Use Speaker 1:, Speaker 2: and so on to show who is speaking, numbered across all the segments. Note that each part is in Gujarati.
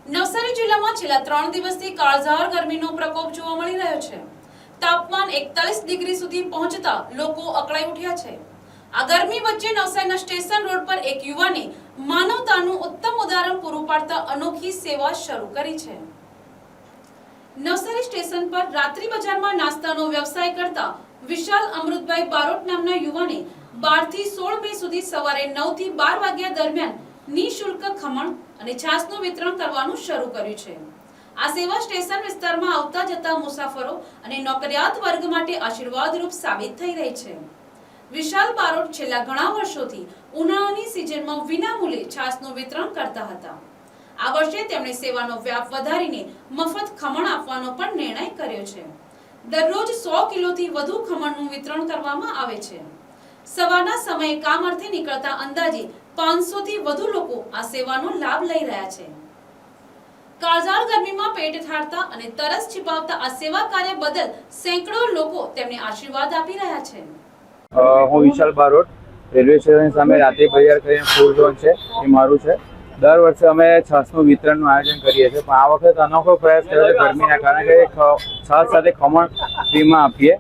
Speaker 1: નવસારી જિલ્લામાં છેલ્લા 3 દિવસથી કાળઝાળ ગરમીનો પ્રકોપ જોવા મળી રહ્યો છે। તાપમાન 41 ડિગ્રી સુધી પહોંચતા લોકો અકળાઈ ઉઠ્યા છે। આ ગરમી વચ્ચે નવસારીના સ્ટેશન રોડ પર એક યુવાને માનવતાનું ઉત્તમ ઉદાહરણ પૂરું પાડતા અનોખી સેવા શરૂ કરી છે। નવસારી સ્ટેશન પર રાત્રિ બજારમાં નાસ્તાનો વ્યવસાય કરતા વિશાલ અમૃતભાઈ બારોટ નામના યુવાને 12 થી 16 મે સુધી સવારે 9 થી 12 વાગ્યા દરમિયાન નિઃશુલ્ક ખમણ અને છાશનું વિતરણ કરવાનું શરૂ કર્યું છે। આ સેવા સ્ટેશન વિસ્તારમાં આવતા જતા મુસાફરો અને નોકરિયાત વર્ગ માટે આશીર્વાદરૂપ સાબિત થઈ રહી છે। વિશાલ બારોટ છેલ્લા ઘણા વર્ષોથી ઉનાળાની સિઝનમાં વિનામૂલ્યે છાશનું વિતરણ કરતા હતા। આ વર્ષે તેમણે સેવાનો વ્યાપ વધારીને મફત ખમણ આપવાનો પણ નિર્ણય કર્યો છે। દરરોજ 100 કિલોથી વધુ ખમણનું વિતરણ કરવામાં આવે છે। સવારના સમયે કામ અર્થે નીકળતા અંદાજે 500 થી વધુ લોકો આ સેવાનો લાભ લઈ રહ્યા છે। કાળઝાળ ગરમીમાં પેટ ઠારતા અને તરસ छिपावता આ સેવા કાર્ય બદલ સેંકડો લોકો તેમને આશીર્વાદ આપી રહ્યા છે।
Speaker 2: હું વિશાલ બારોટ, રેલવે સ્ટેશન સામે રાત્રિ બજાર કરીને ફૂડ ઝોન છે એ મારું છે। દર વર્ષે અમે છાશનું વિતરણનું આયોજન કરીએ છીએ, પણ આ વખતે અનોખો પ્રયાસ કર્યો છે ગરમીના કારણે કે છાશ સાથે ખમણ ફ્રીમાં આપીએ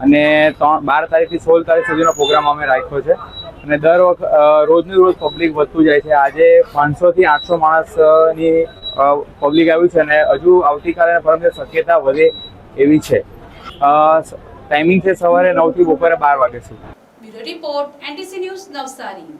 Speaker 2: અને 12 તારીખથી 16 તારીખ સુધીનો પ્રોગ્રામ અમે રાખ્યો છે અને દર વખત રોજનું રોજ પબ્લિક વધતું જાય છે। આજે 500 થી 800 માણસની પબ્લિક આવ્યું છે અને હજુ આવતીકાલે પરમ શક્યતા વધે એવી છે। ટાઈમિંગ છે સવારે 9 થી બપોરે 12 વાગ્યા સુધી।
Speaker 1: Bureau report NTC news Navsari.